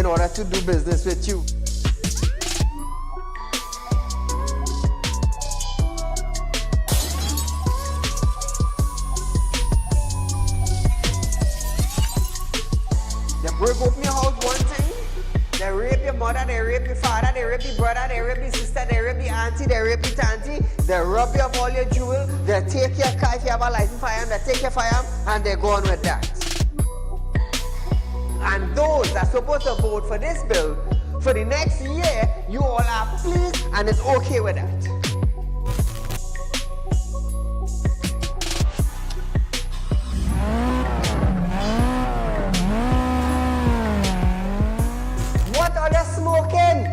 in order to do business with you. They break open your house one thing, they rape your mother, they rape your father, they rape your brother, they rape your sister, they rape your auntie, they rape your auntie, they rob you of all your jewels, they take your car if you have a license firearm, they take your firearm and they go on with that. And those that are supposed to vote for this bill, for the next year, you all are pleased and it's okay with that. What are they smoking?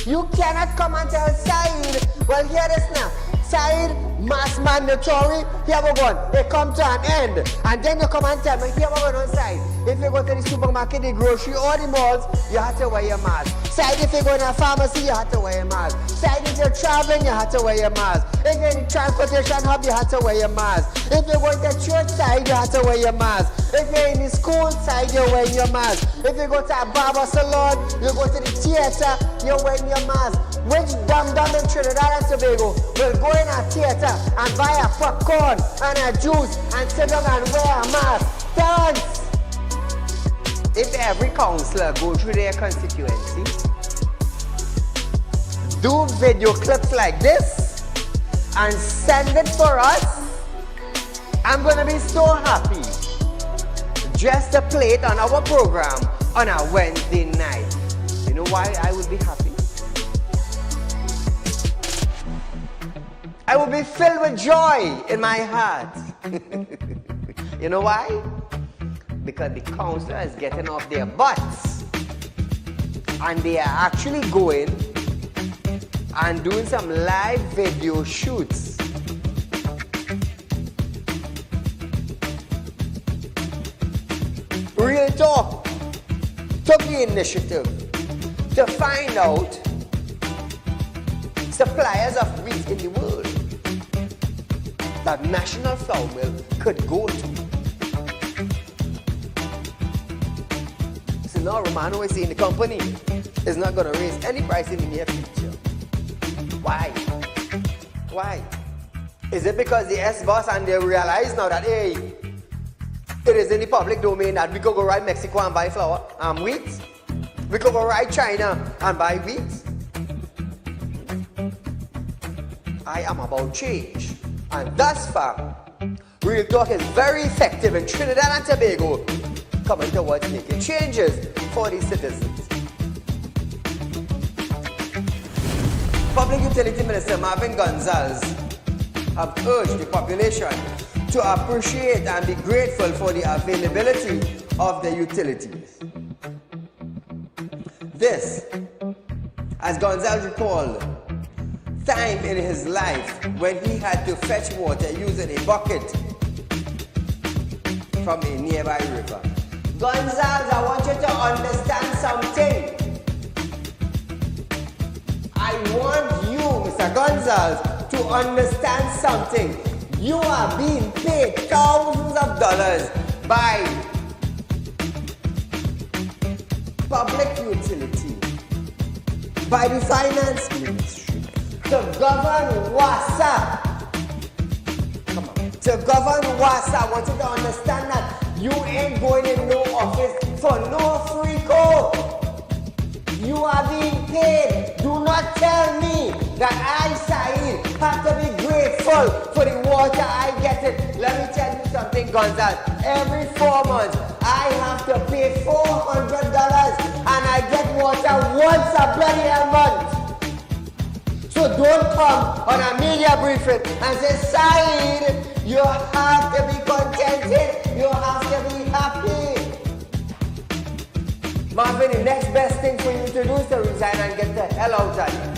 You cannot come and tell Saieed, well hear this now, Saieed, mass mandatory, here we go, it come to an end. And then you come and tell me, here we go on Saieed. If you go to the supermarket, the grocery, or the malls, you have to wear your mask. Saieed, if you go to a pharmacy, you have to wear your mask. Saieed, if you're traveling, you have to wear your mask. If you're in the transportation hub, you have to wear your mask. If you're going to church side, you have to wear your mask. If you're in the school side, you're wearing your mask. If you go to a barber salon, you go to the theater, you're wearing your mask. Which dum-dum in Trinidad and Tobago will go in a theater and buy a popcorn and a juice and sit down and wear a mask? Thanks! If every councillor go through their constituency, do video clips like this and send it for us, I'm gonna be so happy just to play it on our program on a Wednesday night. You know why I would be happy? I will be filled with joy in my heart. You know why? Because the councillor is getting off their butts and they are actually going and doing some live video shoots. Real Talk took the initiative to find out suppliers of wheat in the world that National Flour Mill could go to. So now Romano is saying the company is not going to raise any price in the near future. Why? Why? Is it because the S-boss and they realize now that, hey, it is in the public domain that we could go right Mexico and buy flour and wheat? We could go right China and buy wheat? I am about change. And thus far, Real Talk is very effective in Trinidad and Tobago coming towards making changes for the citizens. Public Utility Minister Marvin Gonzalez have urged the population to appreciate and be grateful for the availability of the utilities. This, as Gonzalez recalled, time in his life when he had to fetch water using a bucket from a nearby river. Gonzalez, I want you to understand something. I want you, Mr. Gonzalez, to understand something. You are being paid thousands of dollars by public utility, by the finance ministry, to govern WASA. Come on. To govern WASA, I want you to understand that you ain't going in no office for no free code. You are being paid. Do not tell me that I, Saieed, have to be grateful for the water I get it. Let me tell you something, Gonzalez. Every 4 months, I have to pay $400 and I get water once a bloody month. So don't come on a media briefing and say, Saieed, you have to be contented. You have to be happy. Marvin, the next best thing for you to do is to resign and get the hell out of here.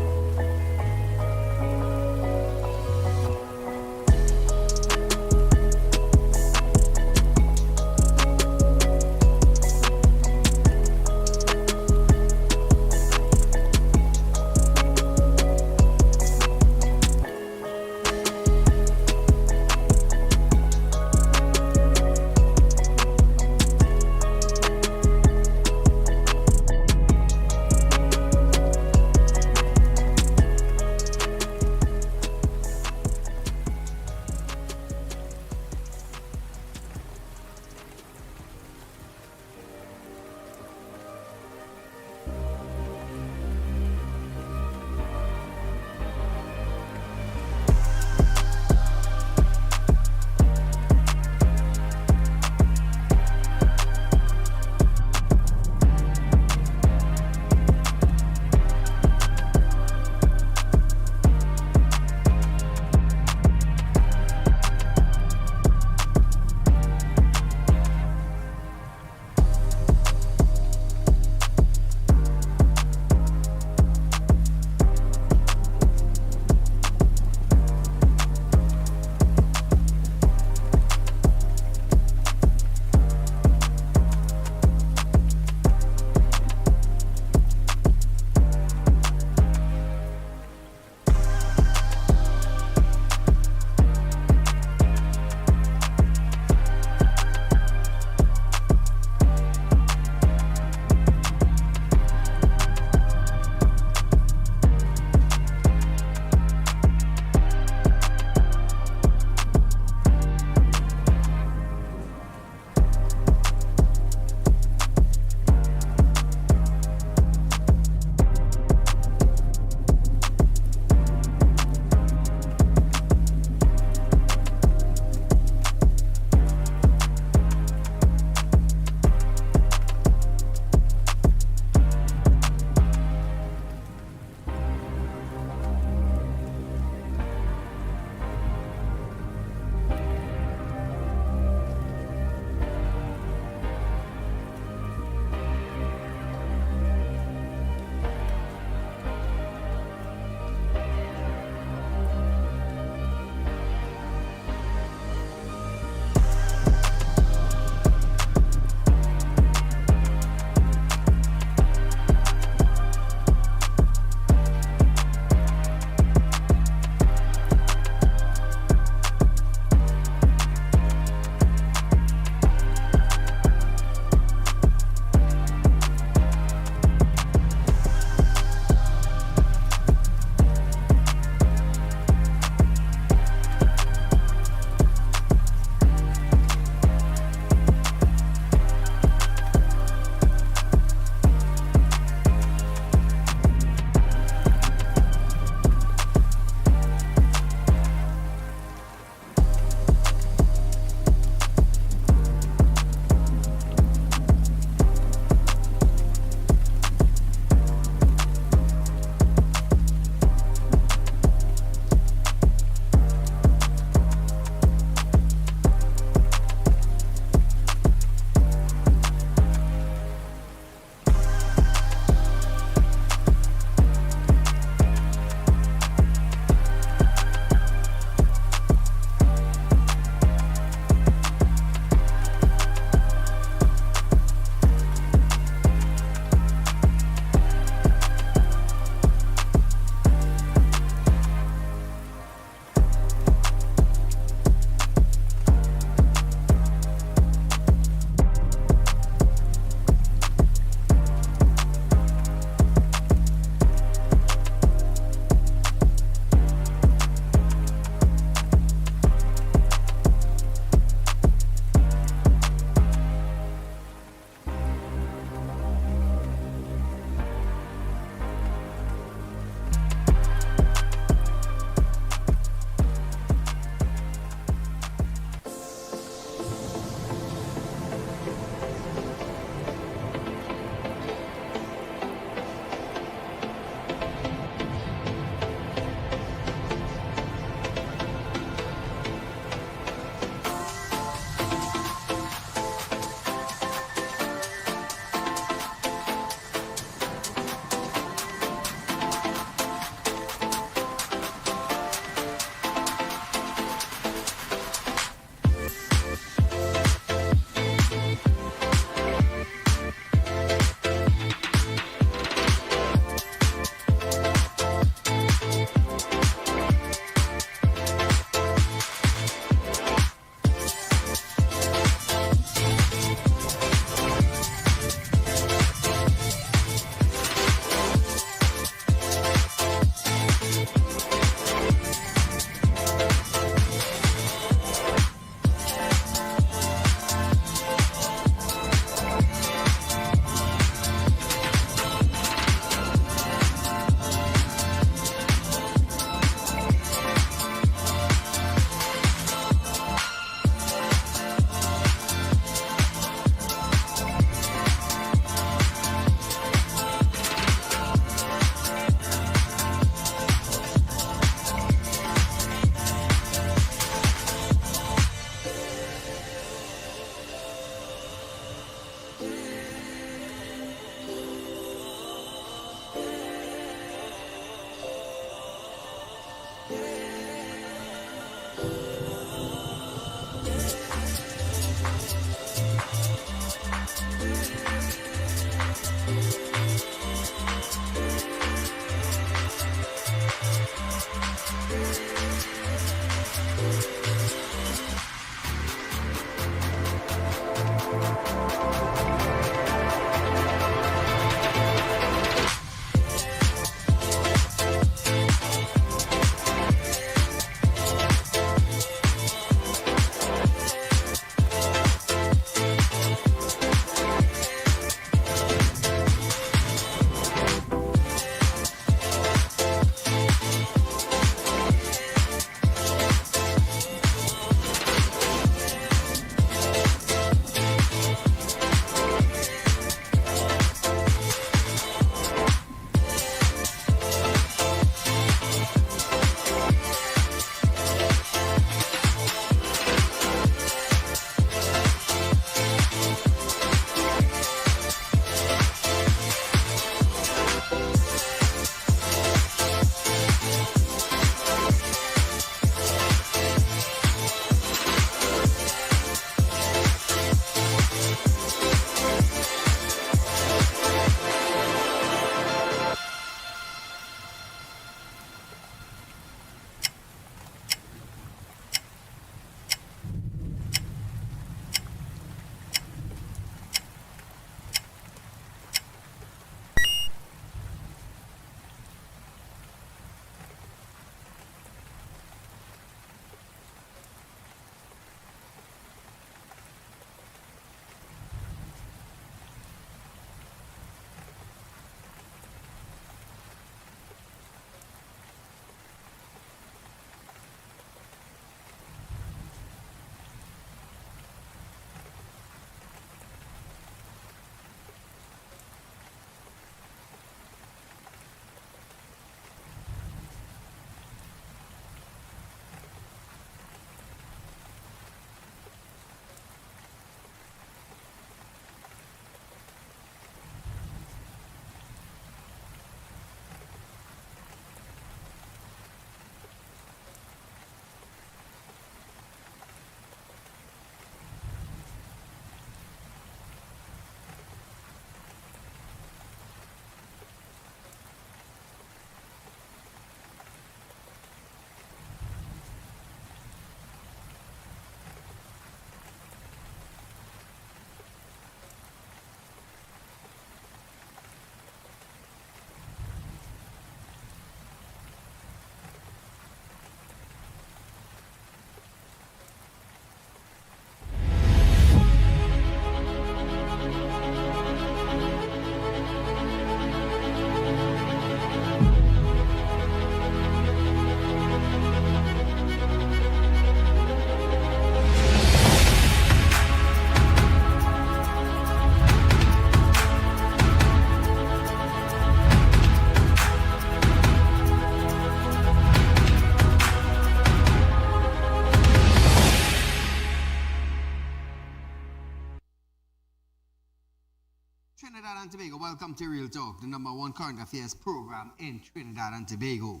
Trinidad and Tobago, welcome to Real Talk, the #1 current affairs program in Trinidad and Tobago.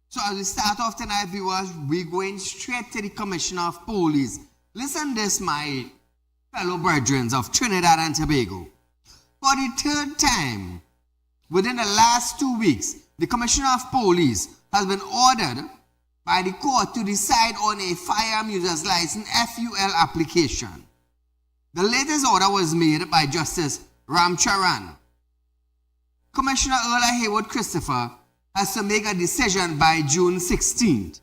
So as we start off tonight, viewers, we're going straight to the Commissioner of Police. Listen this, my fellow brethren of Trinidad and Tobago. For the third time, within the last 2 weeks, the Commissioner of Police has been ordered by the court to decide on a firearm user's license FUL application. The latest order was made by Justice Ramcharan. Commissioner Earl Haywood Christopher has to make a decision by June 16th.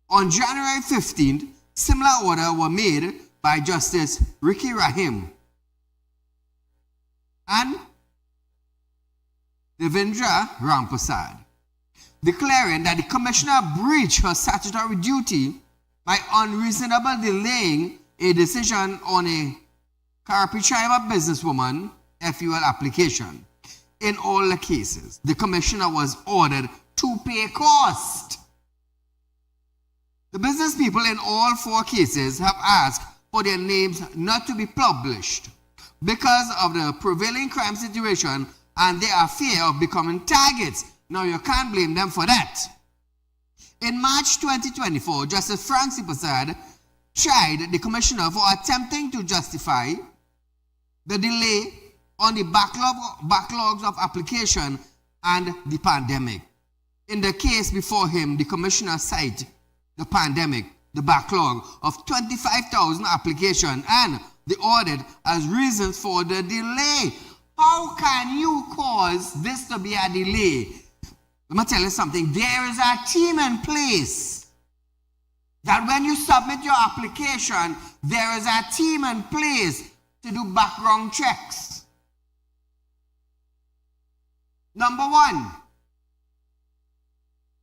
On January 15th, similar order were made by Justice Ricky Rahim and Devendra Rampasad, declaring that the commissioner breached her statutory duty by unreasonable delaying a decision on a Karapichaiba businesswoman FUL application. In all the cases, the commissioner was ordered to pay cost. The business people in all 4 cases have asked for their names not to be published because of the prevailing crime situation and their fear of becoming targets. Now you can't blame them for that. In March 2024, Justice Frank C. Prasad tried the commissioner for attempting to justify the delay on the backlogs of application and the pandemic. In the case before him, the commissioner cited the pandemic, the backlog of 25,000 applications, and the audit as reasons for the delay. How can you cause this to be a delay? Let me tell you something. There is a team in place that when you submit your application, there is a team in place to do background checks. Number 1,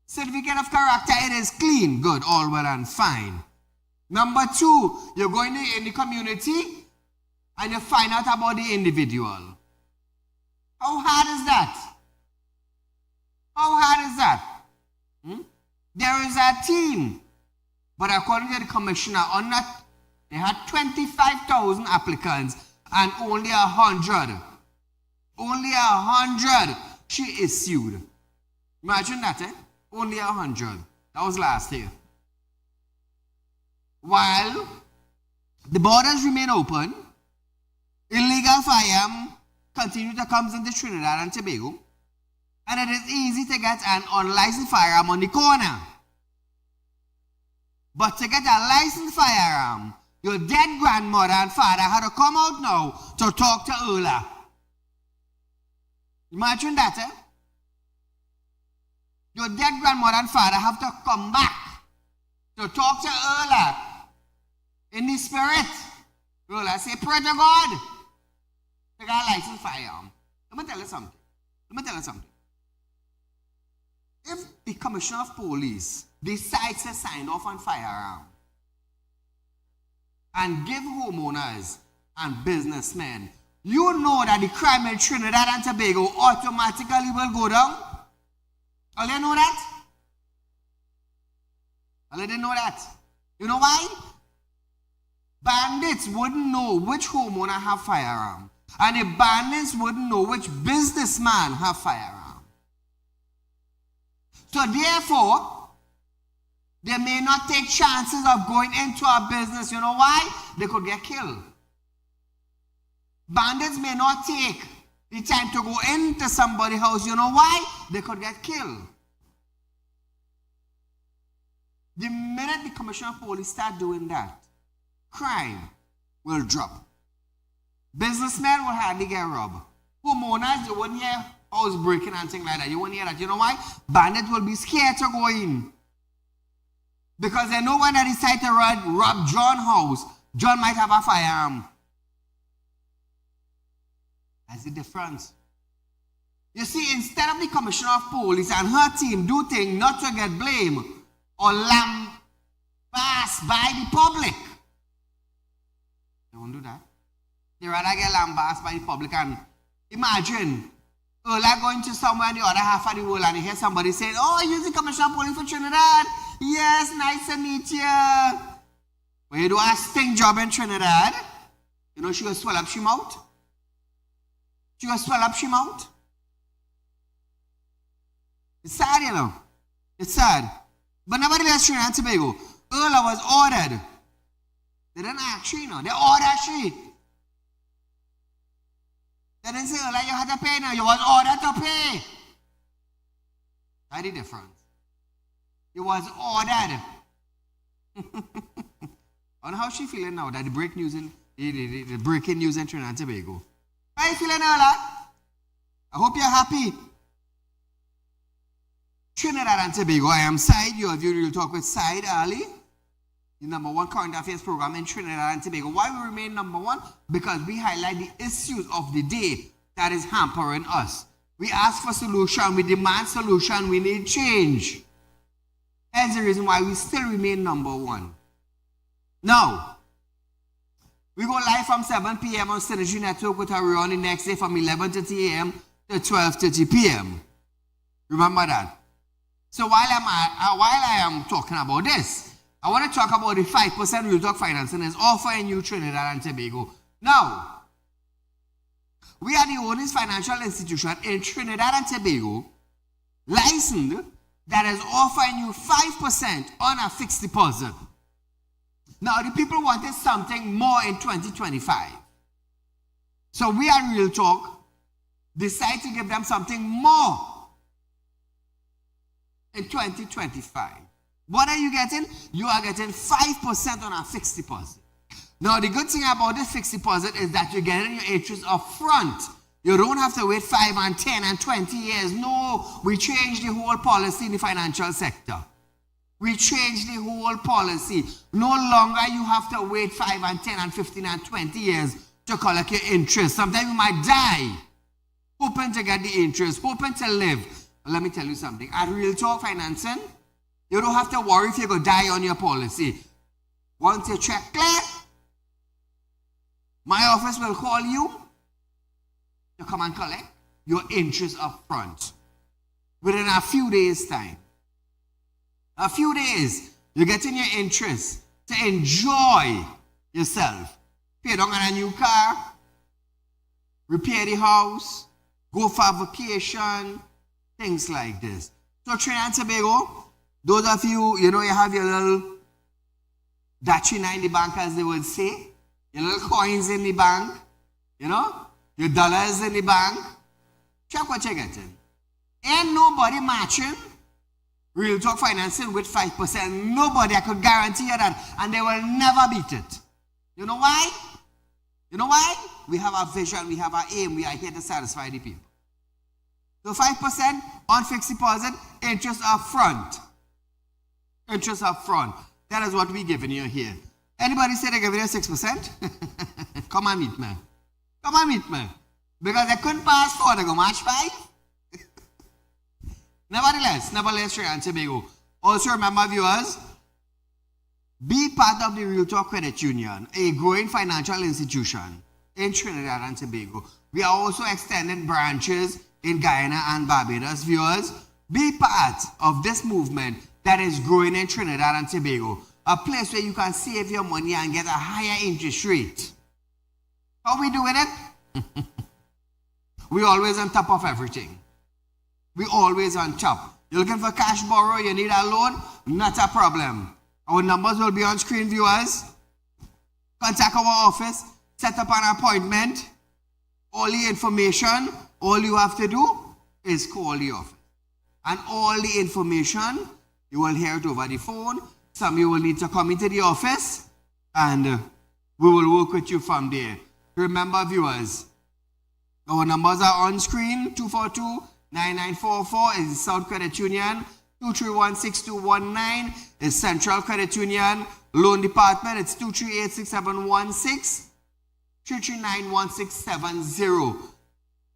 certificate of character, it is clean, good, all well and fine. Number 2, you're going in the community and you find out about the individual. How hard is that? How hard is that? There is a team. But according to the commissioner, on that, they had 25,000 applicants and only 100. Only 100 she issued. Imagine that, eh? Only 100. That was last year. While the borders remain open, illegal firearm continue to come into Trinidad and Tobago, and it is easy to get an unlicensed firearm on the corner. But to get a licensed firearm, your dead grandmother and father had to come out now to talk to Ola. Imagine that, eh? Your dead grandmother and father have to come back to talk to Ola in the spirit. Ola say, pray to God to get a licensed firearm. Let me tell you something. If the Commissioner of Police decides to sign off on firearm and give homeowners and businessmen, you know that the crime in Trinidad and Tobago automatically will go down. All you know that? All you didn't know that? You know why? Bandits wouldn't know which homeowner have firearm, and the bandits wouldn't know which businessman have firearm. So therefore, they may not take chances of going into a business. You know why? They could get killed. Bandits may not take the time to go into somebody's house. You know why? They could get killed. The minute the Commissioner of Police start doing that, crime will drop. Businessmen will hardly get robbed. Homeowners, you wouldn't hear house breaking and things like that. You wouldn't hear that. You know why? Bandits will be scared to go in. Because they know when they decide to rob John's house, John might have a firearm. That's the difference. You see, instead of the Commissioner of Police and her team do things not to get blamed or lambasted by the public, they won't do that. They rather get lambasted by the public. And imagine, Ola going to somewhere in the other half of the world and you hear somebody saying, oh, you're the Commissioner of Police for Trinidad. Yes, nice to meet you. When you do a stink job in Trinidad, you know she will swell up she mouth. She was swell up she mouth. It's sad, you know. It's sad. But nevertheless, Trinidad and Tobago, Earla was ordered. They didn't ask she, you know. They ordered she. They didn't say, Earla, you had to pay now. You was ordered to pay. That's the difference. You was ordered. On how she feeling now that the breaking news in Trinidad and Tobago. How you feeling, Earla? I hope you're happy. Trinidad and Tobago, I am Saieed. You have Real Talk with Saieed Ali, the #1 current affairs program in Trinidad and Tobago. Why we remain #1? Because we highlight the issues of the day that is hampering us. We ask for solution, we demand solution, we need change. That's the reason why we still remain #1. Now, we go live from 7 p.m. on Synergy Network with our on the next day from 11:30 a.m. to 12:30 p.m. Remember that. So while I am talking about this, I want to talk about the 5% Real Talk Financing is offering you Trinidad and Tobago. Now, we are the oldest financial institution in Trinidad and Tobago licensed that is offering you 5% on a fixed deposit. Now, the people wanted something more in 2025. So we at Real Talk decide to give them something more in 2025. What are you getting? You are getting 5% on a fixed deposit. Now, the good thing about this fixed deposit is that you're getting your interest up front. You don't have to wait 5 and 10 and 20 years. No, we changed the whole policy in the financial sector. We changed the whole policy. No longer you have to wait 5 and 10 and 15 and 20 years to collect your interest. Sometimes you might die hoping to get the interest, hoping to live. Let me tell you something. At Real Talk Financing, you don't have to worry if you're going to die on your policy. Once your check clear, my office will call you to come and collect your interest up front within a few days' time. A few days, you're getting your interest to enjoy yourself. Pay down on a new car, repair the house, go for a vacation, things like this. So Trinidad and Tobago, those of you, you have your little dachina in the bank, as they would say, your little coins in the bank, your dollars in the bank. Check what you're getting. Ain't nobody matching Real Talk Financing with 5%. Nobody, I could guarantee you that. And they will never beat it. You know why? You know why? We have our vision, we have our aim, we are here to satisfy the people. So 5% on fixed deposit, interest up front. Interest up front. That is what we're giving you here. Anybody say they're giving you 6%? Come and meet me. Come and meet me. Because they couldn't pass 4, they go match 5. Nevertheless, Trinidad and Tobago. Also remember, viewers, be part of the Real Talk Credit Union, a growing financial institution in Trinidad and Tobago. We are also extending branches in Guyana and Barbados. Viewers, be part of this movement that is growing in Trinidad and Tobago, a place where you can save your money and get a higher interest rate. How we doing it? We always on top of everything. We always on top. You're looking for cash borrow, you need a loan, not a problem. Our numbers will be on screen, viewers. Contact our office, set up an appointment. All the information, all you have to do is call the office. And all the information, you will hear it over the phone. Some of you will need to come into the office, and we will work with you from there. Remember, viewers, our numbers are on screen. 242-9944 is South Credit Union. 231-6219 is Central Credit Union. Loan Department, it's 238-6716. 339-1670.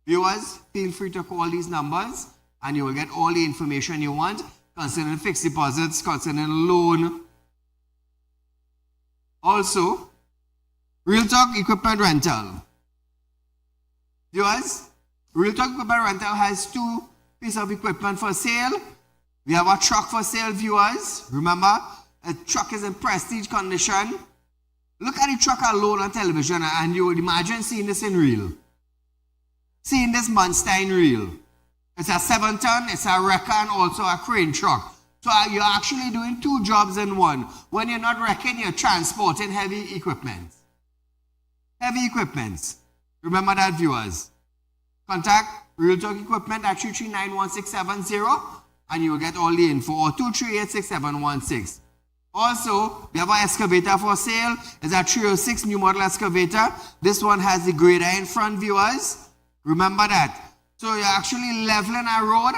Viewers, feel free to call these numbers and you will get all the information you want concerning fixed deposits, concerning loan. Also, Real Talk Equipment Rental. Viewers, Real Talk Equipment Rental has 2 pieces of equipment for sale. We have a truck for sale, viewers. Remember, a truck is in prestige condition. Look at the truck alone on television and you would imagine seeing this in real. seeing this Munstein reel. It's a 7-ton, it's a wrecker, and also a crane truck. So you're actually doing 2 jobs in one. When you're not wrecking, you're transporting heavy equipment. Heavy equipment. Remember that, viewers. Contact Real Talk Equipment at 3391670 and you will get all the info, or 2386716. Also, we have an excavator for sale. It's a 306 new model excavator. This one has the grader in front, viewers. Remember that. So you're actually leveling a road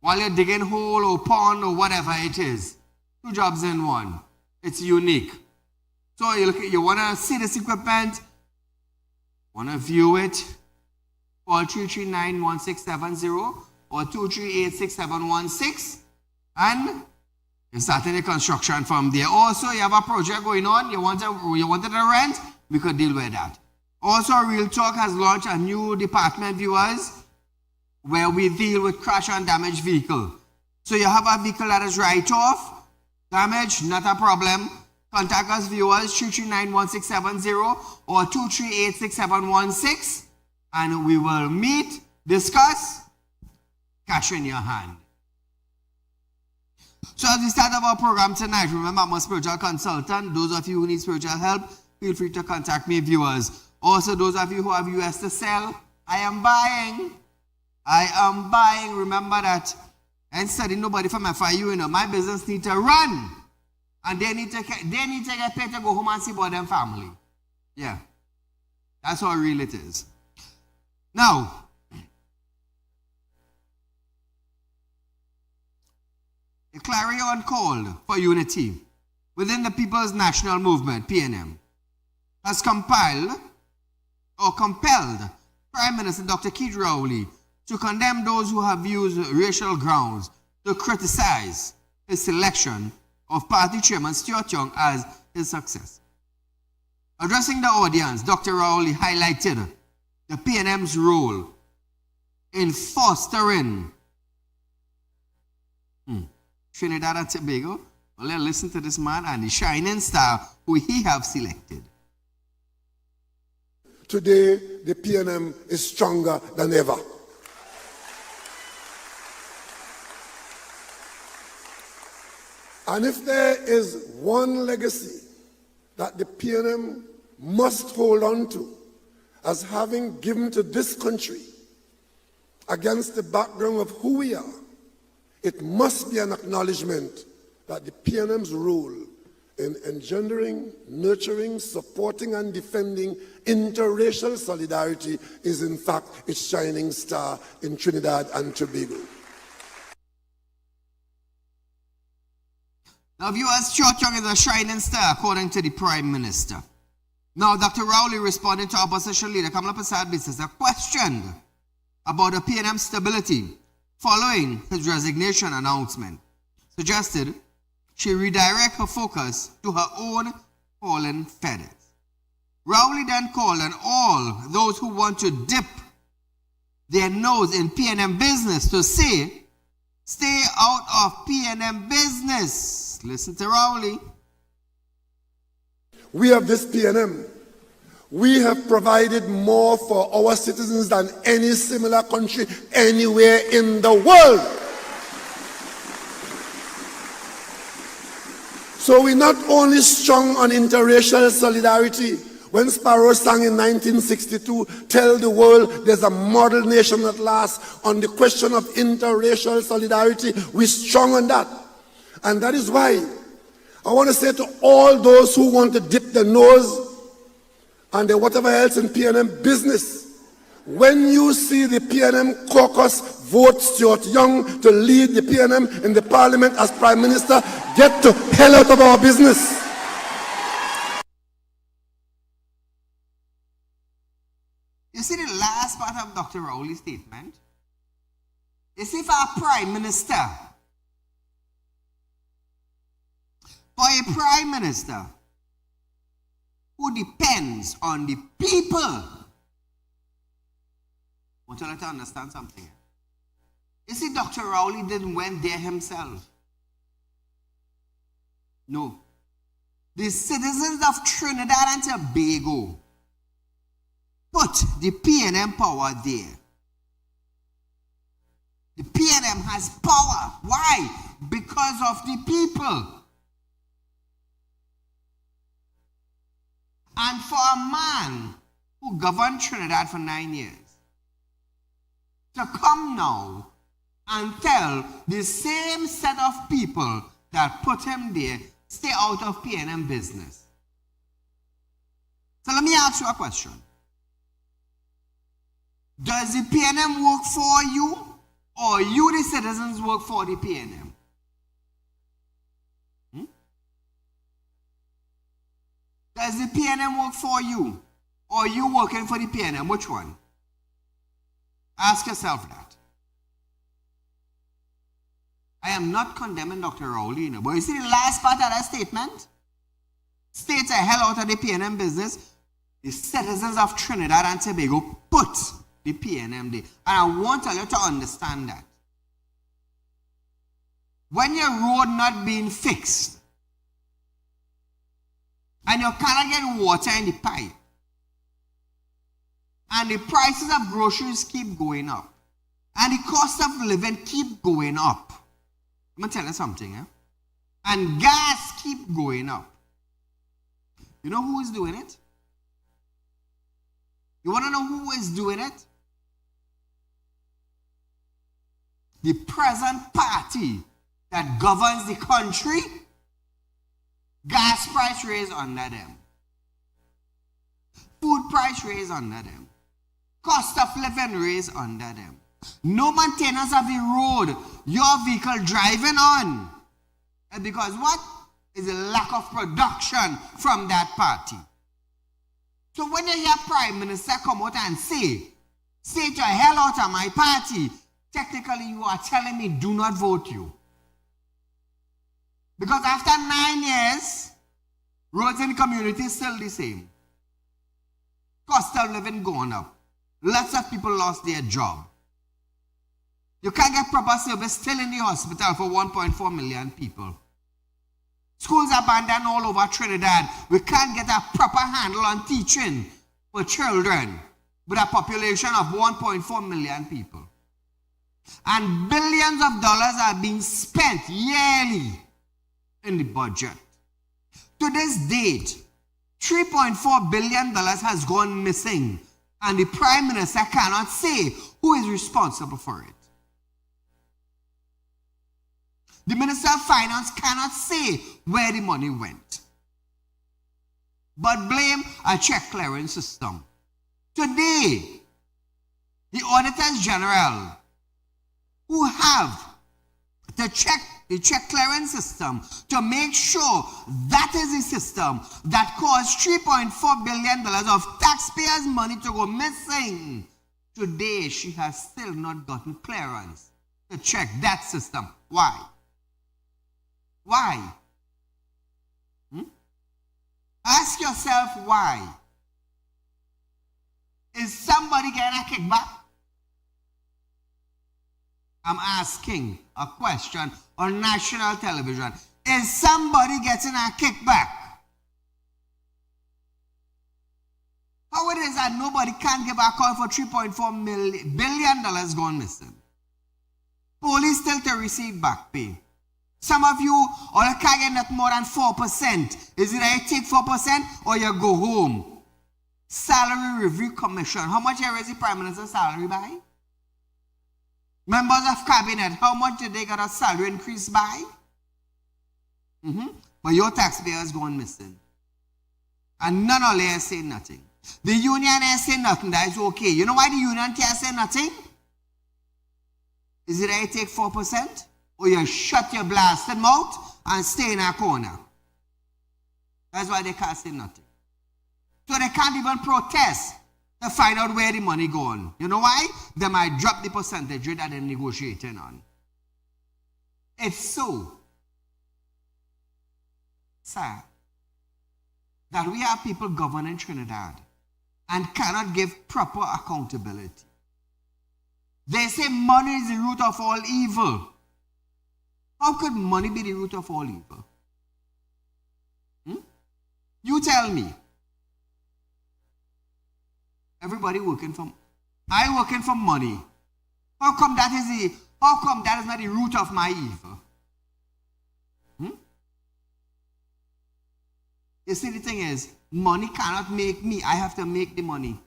while you're digging hole or pond or whatever it is. 2 jobs in one. It's unique. So you want to see this equipment, want to view it, call 3391670 or 2386716 and you're starting the construction from there. Also, you have a project going on, you wanted to rent, we could deal with that. Also, Real Talk has launched a new department, viewers, where we deal with crash and damaged vehicle. So you have a vehicle that is write-off, damage, not a problem. Contact us, viewers, 3391670 or 2386716 and we will meet, discuss, cash in your hand. So as we start our program tonight, remember I'm a spiritual consultant. Those of you who need spiritual help, feel free to contact me, viewers. Also, those of you who have US to sell, I am buying. Remember that. And studying nobody from FIU, you know, my business need to run. And they need to get paid to go home and see about them family. Yeah. That's how real it is. Now, a clarion call for unity within the People's National Movement, PNM, has compelled Prime Minister Dr. Saieed Ali to condemn those who have used racial grounds to criticize his selection of party chairman Stuart Young as his successor. Addressing the audience, Dr. Ali highlighted the PNM's role in fostering Trinidad and Tobago. Well, let's listen to this man and the shining star who he have selected. Today, the PNM is stronger than ever. And if there is one legacy that the PNM must hold on to as having given to this country against the background of who we are, it must be an acknowledgement that the PNM's role in engendering, nurturing, supporting, and defending interracial solidarity is in fact its shining star in Trinidad and Tobago. Now, viewers, Stuart Young is a shining star according to the Prime Minister. Now, Dr. Rowley responded to opposition leader Kamala Persad-Bissess's question about the PNM stability following his resignation announcement, suggested she redirect her focus to her own fallen feathers. Rowley then called on all those who want to dip their nose in PNM business to say, stay out of PNM business. Listen to Rowley. We have this PNM. We have provided more for our citizens than any similar country anywhere in the world. So we're not only strong on interracial solidarity. When Sparrow sang in 1962, tell the world there's a model nation at last on the question of interracial solidarity, we're strong on that. And that is why I want to say to all those who want to dip their nose and whatever else in PNM business, when you see the PNM caucus vote Stuart Young to lead the PNM in the parliament as Prime Minister, get the hell out of our business. You see the last part of Dr. Rowley's statement? You see, for a Prime Minister, who depends on the people, I want you to understand something. You see, Dr. Rowley didn't went there himself. No. The citizens of Trinidad and Tobago put the PNM power there. has power. Why? Because of the people. And for a man who governed Trinidad for 9 years to come now and tell the same set of people that put him there, stay out of P&M business. So let me ask you a question. Does the P&M work for you, or you, the citizens, work for the P&M? Does the P&M work for you, or you working for the P&M? Which one? Ask yourself that. I am not condemning Dr. Rowley, but you see the last part of that statement? Stay the hell out of the P&M business. The citizens of Trinidad and Tobago put the P&M there. And I want you to understand that. When your road not being fixed, and you cannot get water in the pipe, and the prices of groceries keep going up, and the cost of living keep going up, I'm going to tell you something, and gas keep going up. You know who is doing it? You want to know who is doing it? The present party that governs the country. Gas price raise under them. Food price raise under them. Cost of living raise under them. No maintenance of the road your vehicle driving on. And because what? Is a lack of production from that party. So when you hear Prime Minister come out and say to hell out of my party, technically you are telling me do not vote you. Because after 9 years, roads in the community is still the same. Cost of living going up. Lots of people lost their job. You can't get proper service still in the hospital for 1.4 million people. Schools are abandoned all over Trinidad. We can't get a proper handle on teaching for children with a population of 1.4 million people. And billions of dollars are being spent yearly in the budget. To this date, $3.4 billion has gone missing, and the Prime Minister cannot say who is responsible for it. The Minister of Finance cannot say where the money went, but blame a check clearing system. Today, the Auditors General, who have to check the check clearing system to make sure that is the system that caused $3.4 billion of taxpayers' money to go missing. Today, she has still not gotten clearance to check that system. Why? Why? Ask yourself why. Is somebody getting a kickback? I'm asking a question on national television. Is somebody getting a kickback? How it is that nobody can give a call for $3.4 billion gone missing? Police still to receive back pay. Some of you all can't get not more than 4%. Is it that you take 4% or you go home? Salary Review Commission. How much you raise the Prime Minister's salary by? Members of Cabinet, how much did they get a salary increase by? But your taxpayers going missing. And none of them say nothing. The union ain't saying nothing, that is okay. You know why the union can't say nothing? Is it that you take 4%? Or you shut your blasted mouth and stay in a corner? That's why they can't say nothing. So they can't even protest to find out where the money gone. You know why? They might drop the percentage rate that they're negotiating on. It's so sad that we have people governing Trinidad and cannot give proper accountability. They say money is the root of all evil. How could money be the root of all evil? You tell me. Everybody working for money. How come that is the How come that is not the root of my evil? You see, the thing is, money cannot make me. I have to make the money.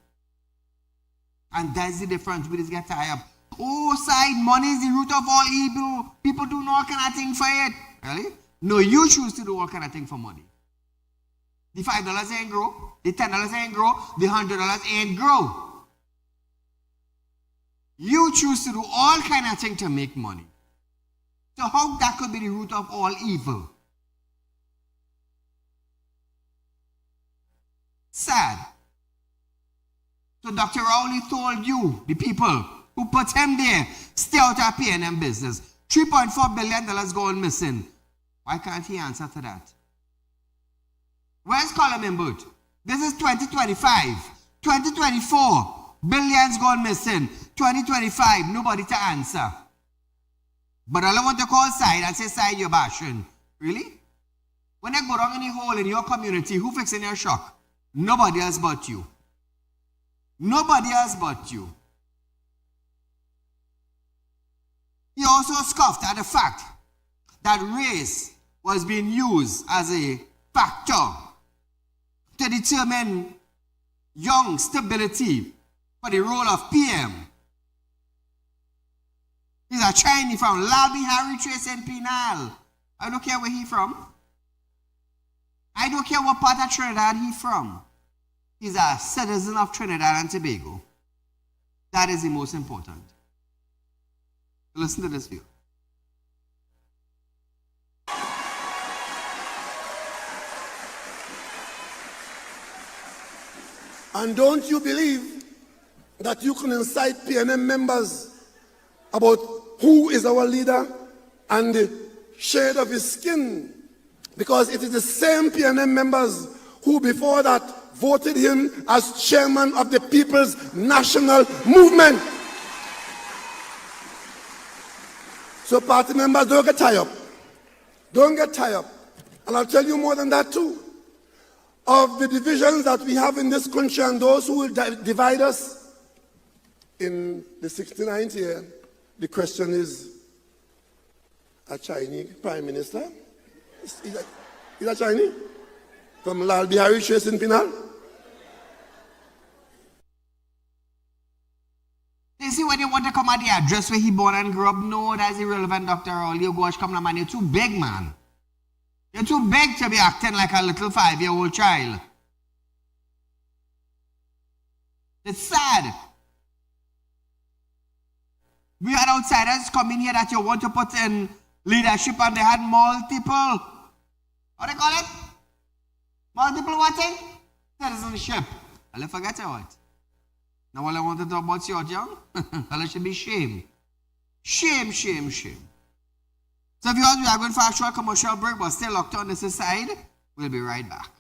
And that's the difference. We just get tired of, oh, side, money is the root of all evil. People do all kind of thing for it. Really? No, you choose to do all kind of thing for money. The $5 ain't grow. The $10 ain't grow. The $100 ain't grow. You choose to do all kind of thing to make money. So how that could be the root of all evil? Sad. So Dr. Rowley told you, the people who put him there, stay out of P&M business. $3.4 billion going missing. Why can't he answer to that? Where's Colin Booth? This is 2025. 2024. Billions gone missing. 2025. Nobody to answer. But all I want to call Saieed and say, Saieed, you're bashing. Really? When I go down in the hole in your community, who fixing your shock? Nobody else but you. Nobody else but you. He also scoffed at the fact that race was being used as a factor to determine young stability for the role of PM. He's a Chinese from Lalby Harry Trace and Penal. I don't care where he's from. I don't care what part of Trinidad he's from. He's a citizen of Trinidad and Tobago. That is the most important. Listen to this view. And don't you believe that you can incite PNM members about who is our leader and the shade of his skin? Because it is the same PNM members who before that voted him as chairman of the People's National Movement. So party members, don't get tied up. Don't get tied up. And I'll tell you more than that too. Of the divisions that we have in this country and those who will divide us in the 69th year, the question is, a Chinese Prime Minister? Is that Chinese? From Lal Bihari Trace in Pinal? You see, when you want to come at the address where he born and grew up, no, that's irrelevant, Dr. All you go, come now, man, you're too big, man. You're too big to be acting like a little 5-year-old child. It's sad. We had outsiders coming here that you want to put in leadership and they had multiple, what do you call it? Multiple what thing? Citizenship. I'll forget what. Now all I want to talk about you, young, well, should be shame. Shame, shame, shame. So if you all, we are going for a short commercial break, but stay locked on this side. We'll be right back.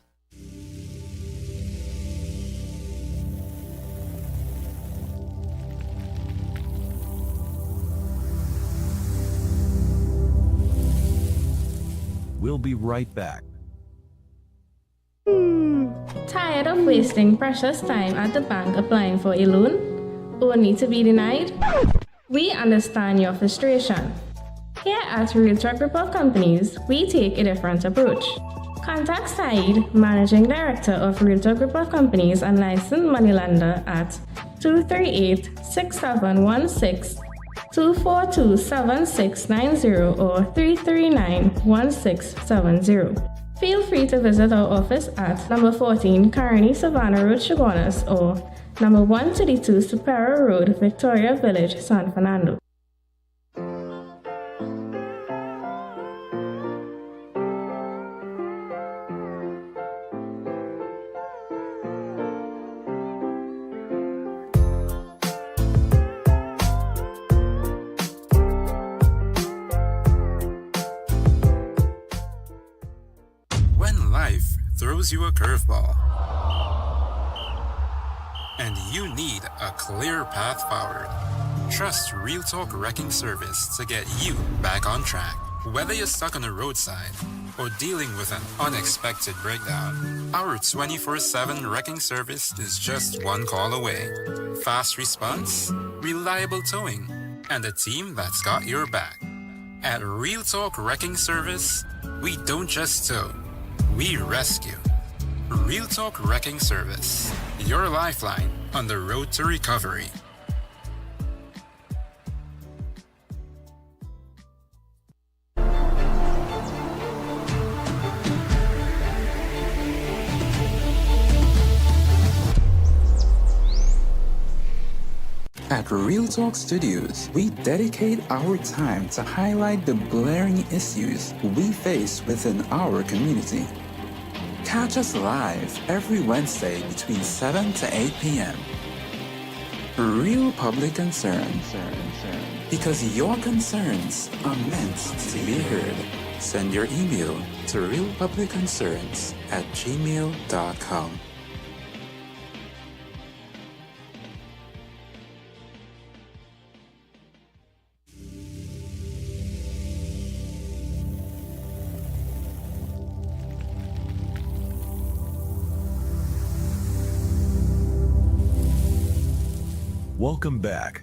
We'll be right back. Tired of wasting precious time at the bank applying for a loan, only to be denied? We understand your frustration. Here at Realtalk Group of Companies, we take a different approach. Contact Saieed, Managing Director of Realtalk Group of Companies and licensed moneylender at 238-6716, 242-7690 or 339-1670. Feel free to visit our office at number 14 Carney Savannah Road, Chaguanas, or number 132 Superior Road, Victoria Village, San Fernando. Throws you a curveball, and you need a clear path forward. Trust Realtalk Wrecking Service to get you back on track. Whether you're stuck on the roadside or dealing with an unexpected breakdown, our 24/7 wrecking service is just one call away. Fast response, reliable towing, and a team that's got your back. At Real Talk Wrecking Service, we don't just tow, we rescue. Real Talk Wrecking Service, your lifeline on the road to recovery. At Real Talk Studios, we dedicate our time to highlight the glaring issues we face within our community. Catch us live every Wednesday between 7 to 8 p.m. Real Public Concern. Because your concerns are meant to be heard. Send your email to realpublicconcerns@gmail.com. Welcome back.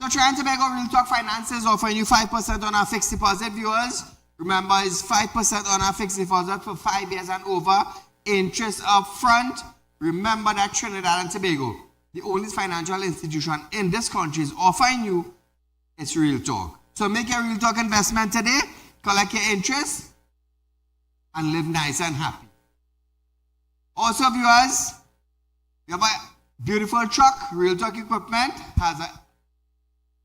So Trinidad and Tobago Real Talk Finances offering you 5% on our fixed deposit, viewers. Remember, it's 5% on our fixed deposit for 5 years and over. Interest up front. Remember that Trinidad and Tobago, the only financial institution in this country, is offering you its Real Talk. So make your Real Talk investment today, collect your interest, and live nice and happy. Also, viewers, we have a beautiful truck. Real Talk Equipment has a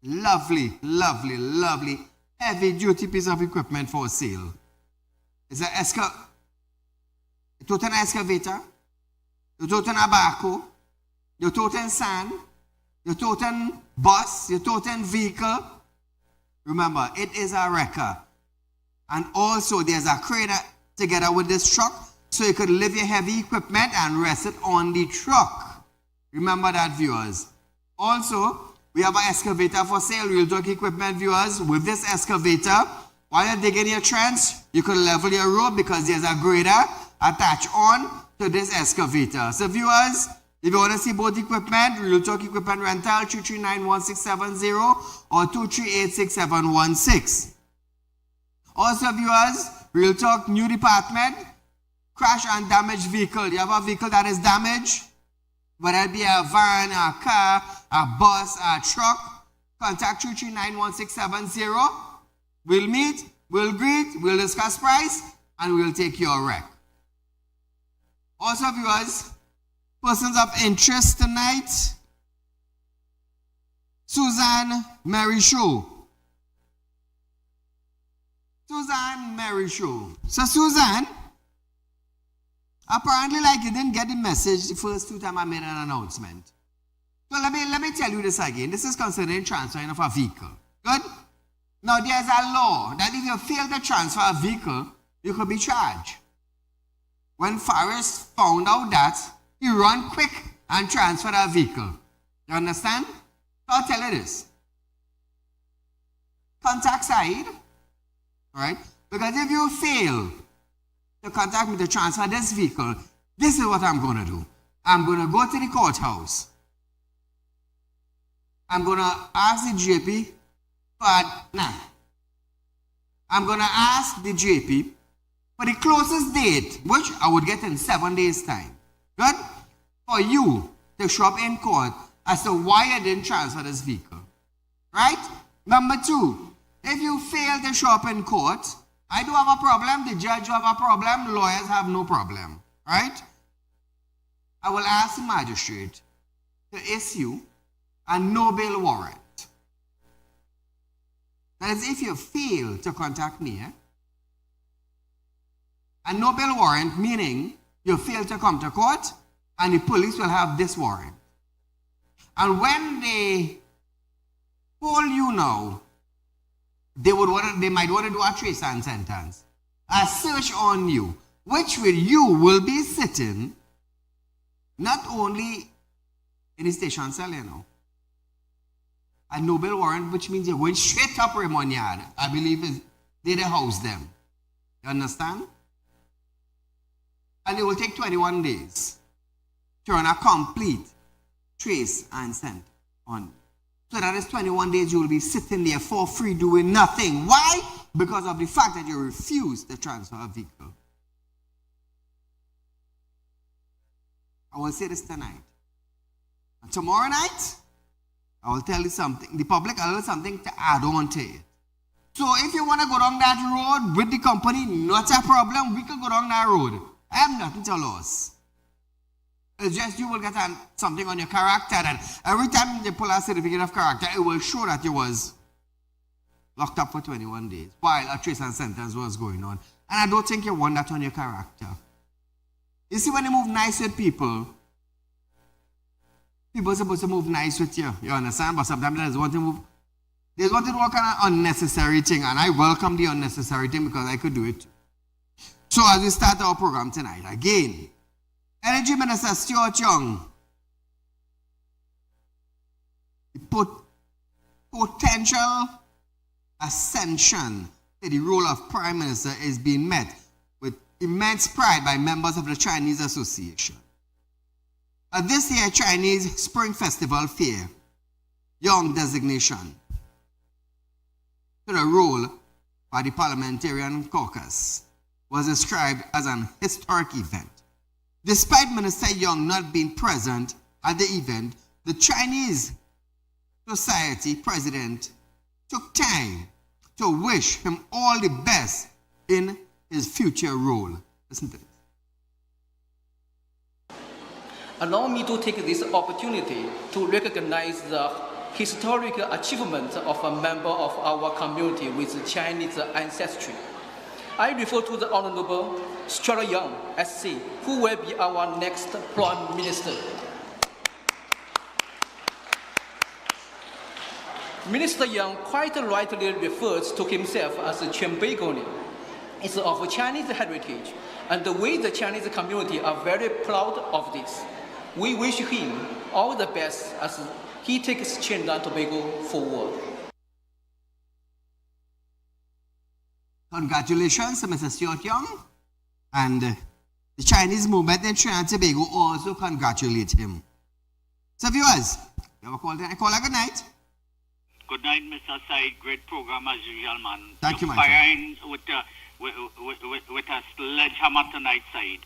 lovely, lovely, lovely heavy-duty piece of equipment for sale. It's a total excavator, your total backhoe, your total sand, your total bus, your total vehicle. Remember, it is a wrecker. And also, there's a crane together with this truck, so you could leave your heavy equipment and rest it on the truck. Remember that, viewers. Also, we have an excavator for sale, Real Talk Equipment, viewers. With this excavator, while you're digging your trench, you could level your road because there's a grader attached on to this excavator. So, viewers, if you want to see both equipment, Real Talk Equipment Rental, 2391670 or 2386716. Also, viewers, Real Talk New Department, crash and damaged vehicle. You have a vehicle that is damaged, whether it be a van, a car, a bus, a truck, contact 2391670. We'll meet, we'll greet, we'll discuss price, and we'll take your wreck. Also, viewers, persons of interest tonight, Suzanne Mary Show. Suzanne Mary Show. So, Suzanne, apparently, like, you didn't get the message the first 2 times I made an announcement. So let me tell you this again. This is concerning transferring of a vehicle. Good? Now, there's a law that if you fail to transfer a vehicle, you could be charged. When Faris found out that, he ran quick and transferred a vehicle. You understand? So I'll tell you this. Contact Saieed. Alright? Because if you fail to contact me to transfer this vehicle, this is what I'm going to do. I'm going to go to the courthouse. I'm going to ask the JP I'm going to ask the JP for the closest date, which I would get in 7 days' time. Good? For you to show up in court as to why I didn't transfer this vehicle. Right? Number 2, if you fail to show up in court, I do have a problem, the judge have a problem, lawyers have no problem. Right? I will ask the magistrate to issue a no bail warrant. That is, if you fail to contact me, a no bail warrant meaning you fail to come to court and the police will have this warrant. And when they hold you now, they might want to do a trace and sentence, a search on you, which you will be sitting not only in the station cell, a no bail warrant, which means you're going straight up Raymond Yard. I believe they house them. You understand? And it will take 21 days to run a complete trace and sentence. on. So that is 21 days you will be sitting there for free doing nothing. Why? Because of the fact that you refuse to transfer a vehicle. I will say this tonight. And tomorrow night, I will tell you something. The public, I will have something to add on to it. So if you want to go down that road with the company, not a problem. We can go down that road. I have nothing to lose. It's just you will get something on your character, and every time they pull a certificate of character, it will show that you was locked up for 21 days while a trace and sentence was going on. And I don't think you want that on your character. You see, when you move nice with people are supposed to move nice with you. You understand? But sometimes they just want to move. They just want to do all kind of unnecessary thing, and I welcome the unnecessary thing because I could do it too. So as we start our program tonight, again, Energy Minister Stuart Young, the potential ascension to the role of Prime Minister is being met with immense pride by members of the Chinese Association. At this year's Chinese Spring Festival Fair, Young designation to the role by the Parliamentarian Caucus was described as an historic event. Despite Minister Young not being present at the event, the Chinese Society president took time to wish him all the best in his future role. Listen to this. Allow me to take this opportunity to recognize the historic achievement of a member of our community with Chinese ancestry. I refer to the Honorable Stuart Young, SC, who will be our next Prime Minister. Minister Young quite rightly refers to himself as a Chambegonian. It's of Chinese heritage, and we, the Chinese community, are very proud of this. We wish him all the best as he takes Trinidad and Tobago forward. Congratulations to Mr. Stuart Young, and the Chinese movement in Trinidad and Tobago also congratulate him. So viewers, you have a call a good night. Good night, Mr. Said. Great program as usual, man. Thank you, my friend. With a sledgehammer tonight, Said.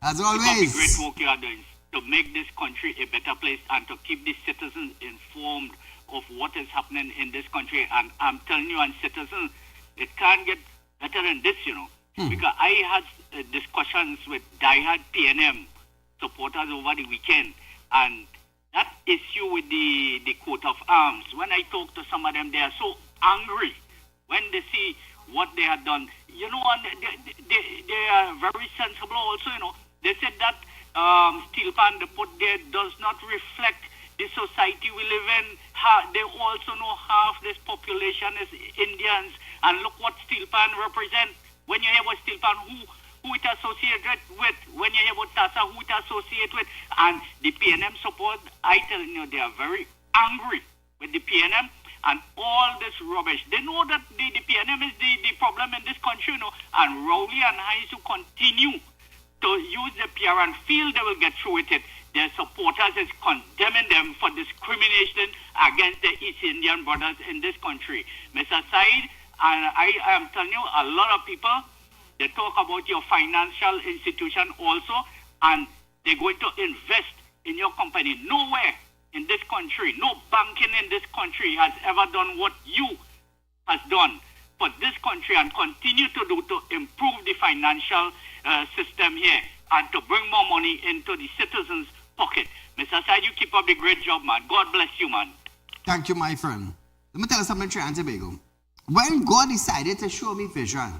As Keep always. up the great work you are doing to make this country a better place and to keep the citizens informed of what is happening in this country. And I'm telling you, and citizens, it can't get better than this, you know. Because I had discussions with diehard PNM supporters over the weekend, and that issue with the coat of arms, when I talk to some of them, they are so angry when they see what they have done. You know, and they are very sensible also, you know. They said that steel pan they put there does not reflect the society we live in. They also know half this population is Indians, and look what steel pan represent. When you hear what steel pan, who it associated with, when you hear about TASA, who it associated with, and the PNM support, I tell you, they are very angry with the PNM and all this rubbish. They know that the PNM is the problem in this country, you know, and Rowley and Hines who continue to use the PR and feel they will get through with it. Their supporters is condemning them for discrimination against the East Indian brothers in this country. Mr. Said, and I am telling you, a lot of people, they talk about your financial institution also, and they're going to invest in your company. Nowhere in this country, no banking in this country has ever done what you has done for this country and continue to do to improve the financial system here and to bring more money into the citizens' pocket. Mr. Said, you keep up the great job, man. God bless you, man. Thank you, my friend. Let me tell you something, Trinidad and Tobago. When God decided to show me visions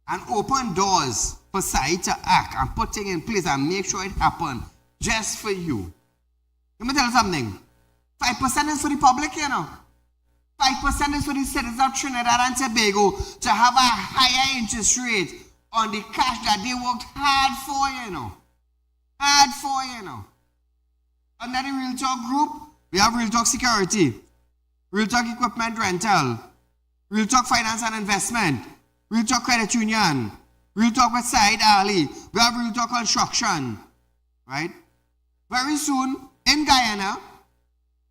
and open doors for Said to act and put things in place and make sure it happen just for you. Let me tell you something. 5% is for the public, you know. 5% is for the citizens of Trinidad and Tobago to have a higher interest rate on the cash that they worked hard for, you know. Hard for, you know. Under the Real Talk group, we have Real Talk Security, Real Talk Equipment Rental, Real Talk Finance and Investment, Real Talk Credit Union, Real Talk with Saieed Ali, we have Real Talk Construction, right? Very soon, in Guyana,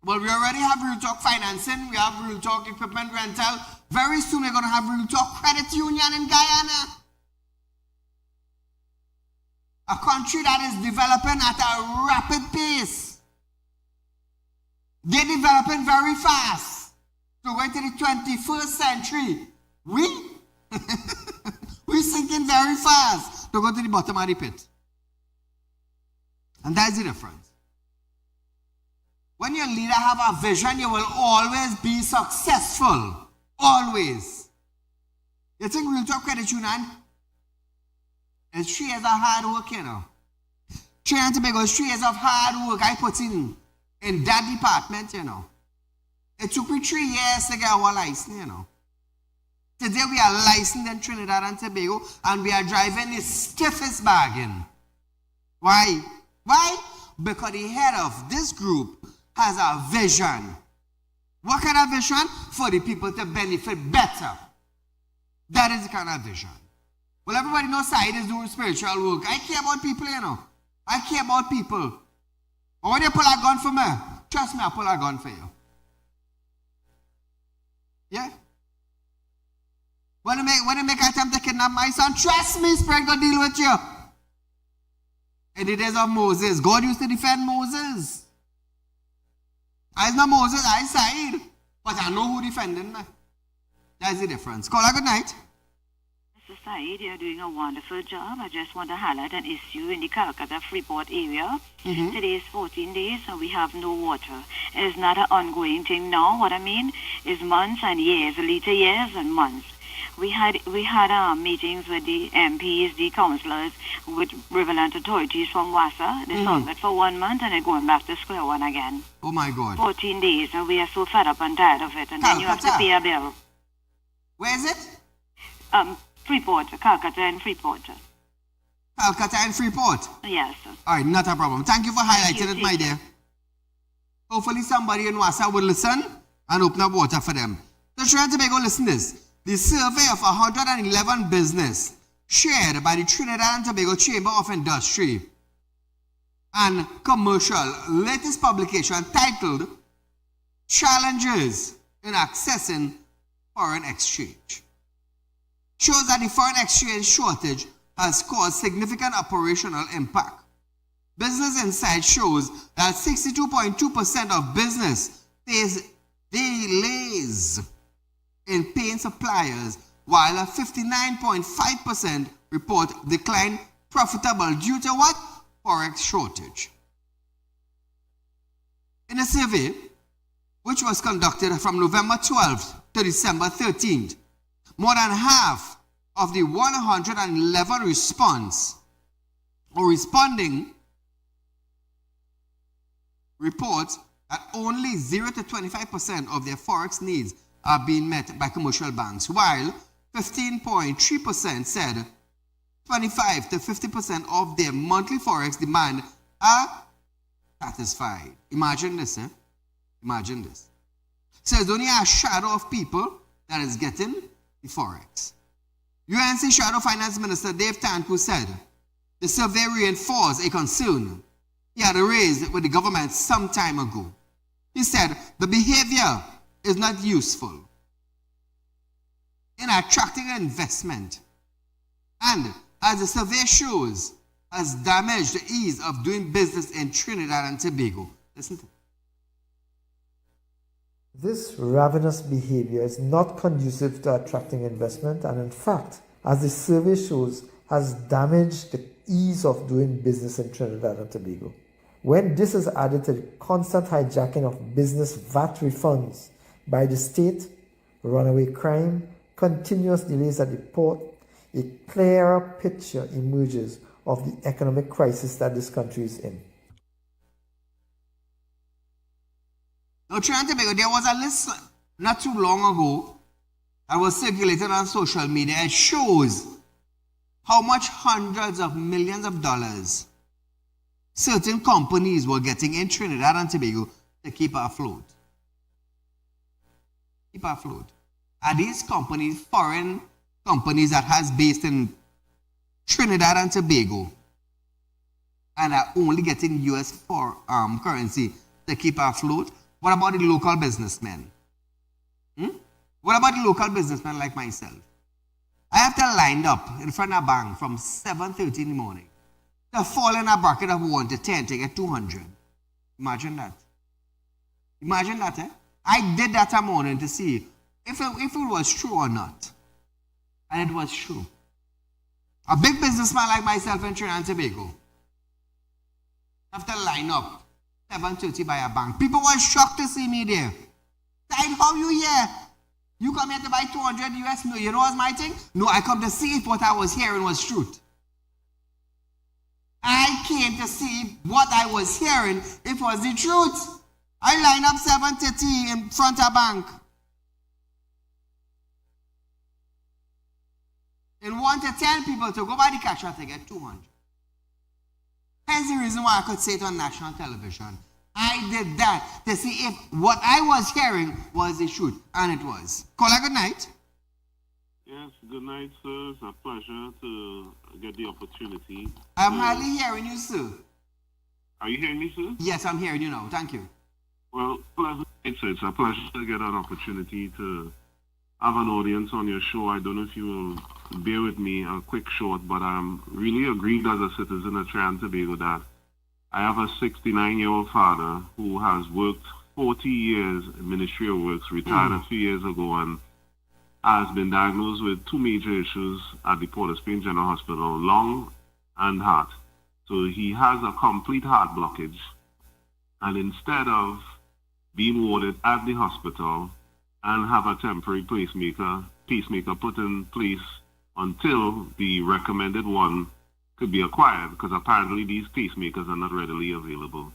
Well, we already have Real Talk Financing. We have Real Talk Equipment Rental. Very soon we're going to have Real Talk Credit Union in Guyana. A country that is developing at a rapid pace. They're developing very fast. So going to the 21st century. We're sinking very fast to go to the bottom of the pit. And that's the difference. When your leader have a vision, you will always be successful. Always. You think Real Talk Credit Union? It's 3 years of hard work, you know. Trinidad and Tobago is 3 years of hard work I put in that department, you know. It took me 3 years to get our license, you know. Today we are licensed in Trinidad and Tobago and we are driving the stiffest bargain. Why? Why? Because the head of this group has a vision. What kind of vision? For the people to benefit better. That is the kind of vision. Well, everybody knows Saieed is doing spiritual work. I care about people, you know. I care about people. But when you pull a gun for me, trust me, I pull a gun for you. Yeah? When you make an attempt to kidnap my son, trust me, Spirit God deal with you. In the days of Moses, God used to defend Moses. I not Moses, I Saieed. But I know who defended me. That's the difference. Call her good night. Mr. Saieed, you're doing a wonderful job. I just want to highlight an issue in the Calcutta Freeport area. Today is 14 days and we have no water. It's not an ongoing thing now. What I mean is months and years, later years and months. We had meetings with the MPs, the councillors, with relevant authorities from WASA. They solved it for 1 month and they're going back to square one again. Oh my God. 14 days and we are so fed up and tired of it. And then you have to pay a bill. Where is it? Freeport, Calcutta and Freeport. Calcutta and Freeport? Yes. All right, not a problem. Thank you for highlighting it, my dear. Hopefully somebody in WASA will listen and open up water for them. So Trinidad and Tobago, listen to this. The survey of 111 business shared by the Trinidad and Tobago Chamber of Industry and Commercial latest publication titled Challenges in Accessing Foreign Exchange shows that the foreign exchange shortage has caused significant operational impact. Business Insight shows that 62.2% of business face delays in paying suppliers, while 59.5% report decline profitable due to what? Forex shortage. In a survey, which was conducted from November 12th to December 13th, more than half of the 111 responding reports that only 0 to 25% of their forex needs are being met by commercial banks, while 15.3% said 25 to 50% of their monthly forex demand are satisfied. Imagine this, eh? Imagine this. So there's only a shadow of people that is getting the forex. UNC Shadow Finance Minister Dave Tanku said the survey reinforced a concern he had raised with the government some time ago. He said the behavior is not useful in attracting investment and, as the survey shows, has damaged the ease of doing business in Trinidad and Tobago. Listen to it. This ravenous behavior is not conducive to attracting investment and, in fact, as the survey shows, has damaged the ease of doing business in Trinidad and Tobago. When this is added to the constant hijacking of business VAT refunds by the state, runaway crime, continuous delays at the port, a clearer picture emerges of the economic crisis that this country is in. Now, Trinidad and Tobago, there was a list not too long ago that was circulated on social media. It shows how much hundreds of millions of dollars certain companies were getting in Trinidad and Tobago to keep afloat. Keep afloat. Are these companies foreign companies that has based in Trinidad and Tobago and are only getting US currency to keep afloat, What about the local businessmen? What about the local businessmen like myself? I have to line up in front of a bank from 7:30 in the morning to fall in a bracket of 1 to 10 to get 200. Imagine that. Imagine that, eh? I did that a morning to see if it was true or not. And it was true. A big businessman like myself in Trinidad and Tobago have to line up 7:30 by a bank. People were shocked to see me there. Said, how you here? You come here to buy 200 US? No, you know what's my thing? No, I come to see if what I was hearing was truth. I came to see if what I was hearing, if was the truth. I line up 7:30 in front of a bank. And want to tell people to go by the cash to get 200. Hence the reason why I could say it on national television. I did that to see if what I was hearing was the truth. And it was. Caller, good night. Yes, good night, sir. It's a pleasure to get the opportunity. I'm hardly hearing you, sir. Are you hearing me, sir? Yes, I'm hearing you now. Thank you. Well, it's a pleasure to get an opportunity to have an audience on your show. I don't know if you will bear with me a quick short, but I'm really aggrieved as a citizen of Trinidad and Tobago that I have a 69-year-old father who has worked 40 years in Ministry of Works, retired a few years ago, and has been diagnosed with two major issues at the Port of Spain General Hospital, lung and heart. So he has a complete heart blockage. And instead of being warded at the hospital and have a temporary pacemaker put in place until the recommended one could be acquired, because apparently these pacemakers are not readily available.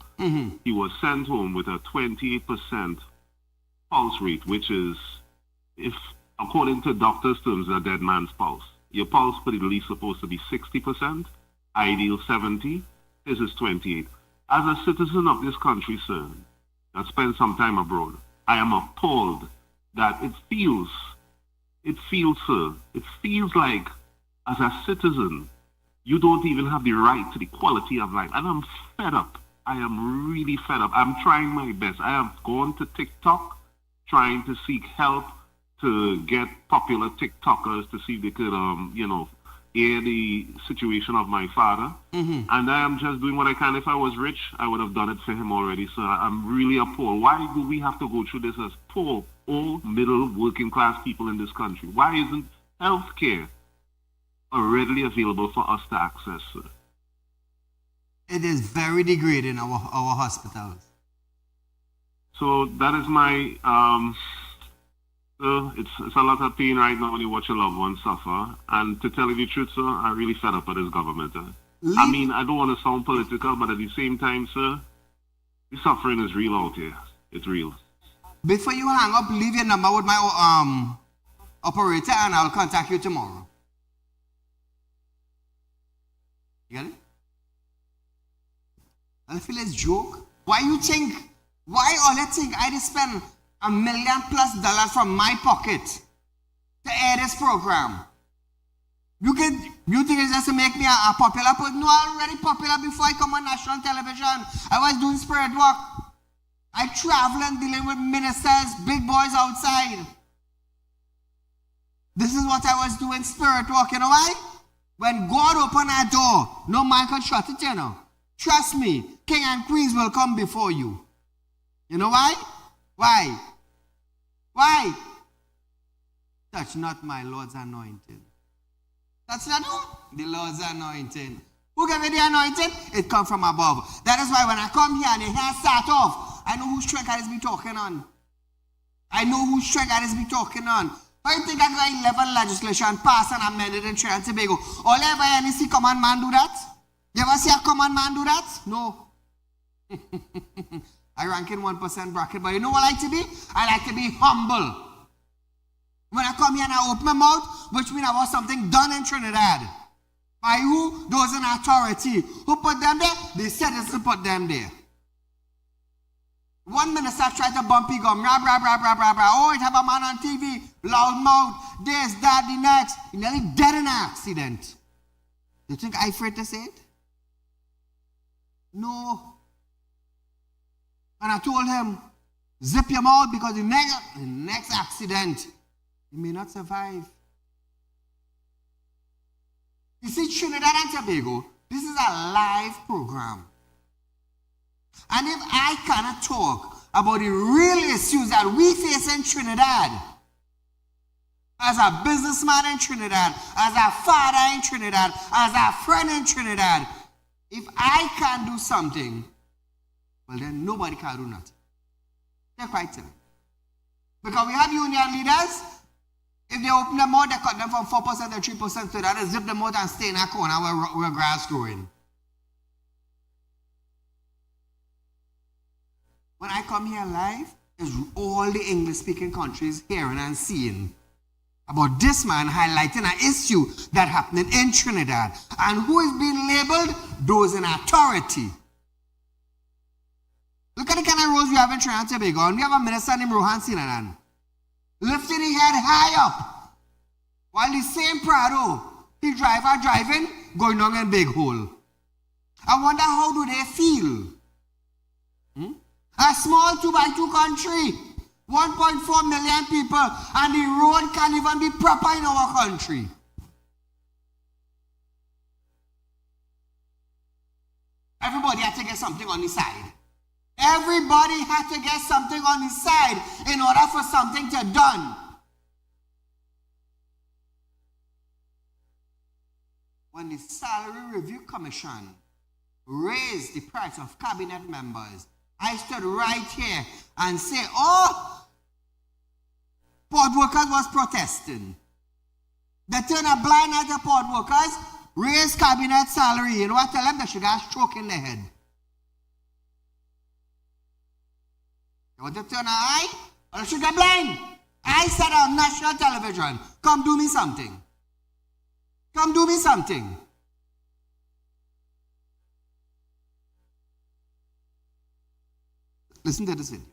He was sent home with a 28% pulse rate, which is, if according to doctors' terms, a dead man's pulse. Your pulse per the least supposed to be 60%, ideal 70. This is 28. As a citizen of this country, sir, that spent some time abroad, I am appalled that it feels, sir, it feels like as a citizen, you don't even have the right to the quality of life. And I'm fed up. I am really fed up. I'm trying my best. I have gone to TikTok, trying to seek help to get popular TikTokers to see if they could, air the situation of my father. And I am just doing what I can. If I was rich, I would have done it for him already. So I'm really appalled. Why do we have to go through this as poor, old, middle, working class people in this country? Why isn't health care readily available for us to access, sir? It is very degrading, our hospitals. So that is my... it's a lot of pain right now when you watch your loved ones suffer. And to tell you the truth, sir, I'm really fed up with this government. I mean, I don't want to sound political, but at the same time, sir, the suffering is real out here. It's real. Before you hang up, leave your number with my operator and I'll contact you tomorrow. You get it? I feel it's joke. Why all you think I just spend $1 million+ from my pocket to air this program? You think it's just to make me a popular person? No, I'm already popular before I come on national television. I was doing spirit work. I travel and dealing with ministers, big boys outside. This is what I was doing, spirit work. You know why? When God opened that door, no man can shut it, you know. Trust me, king and queens will come before you. You know why? Why? Why? Touch not my Lord's anointing. That's not the Lord's anointing. Who gave me the anointing? It comes from above. That is why when I come here and the hair start off, I know whose strength I is be talking on. I know whose strength I is be talking on. I think I got 11 legislation passed and amended in Trinidad and Tobago. All ever any see common man do that? You ever see a common man do that? No. I rank in 1% bracket, but you know what I like to be? I like to be humble. When I come here and I open my mouth, which means I want something done in Trinidad. By who? Those in authority. Who put them there? The citizens put them there. One minister tried to bump his gum, rah, rah, rah, rah, rah, rah. Oh, it have a man on TV, loud mouth, this, that, the next. He nearly dead in an accident. You think I'm afraid to say it? No. And I told him, zip your mouth because the next accident, you may not survive. You see, Trinidad and Tobago, this is a live program. And if I cannot talk about the real issues that we face in Trinidad, as a businessman in Trinidad, as a father in Trinidad, as a friend in Trinidad, if I can't do something, well then nobody can do nothing. They're quite telling. Because we have union leaders, if they open their mouth, they cut them from 4% to 3% to that, they zip them out and stay in a corner where grass growing. When I come here live, it's all the English-speaking countries hearing and seeing about this man highlighting an issue that happening in Trinidad. And who is being labeled? Those in authority. Look at the kind of roads we have in Trinidad and Tobago. And we have a minister named Rohan Sinanan, lifting his head high up, while the same Prado, the driver driving, going down in big hole. I wonder how do they feel? A small 2x2 country, 1.4 million people, and the road can't even be proper in our country. Everybody had to get something on the side. Everybody had to get something on the side in order for something to be done. When the Salary Review Commission raised the price of cabinet members, I stood right here and say, oh, port workers was protesting. They turned a blind eye to port workers, raised cabinet salary. You know what? Tell them they should have a stroke in their head. You want to turn an eye? Or they should get blind. I said on national television, come do me something. Come do me something. Listen to this video.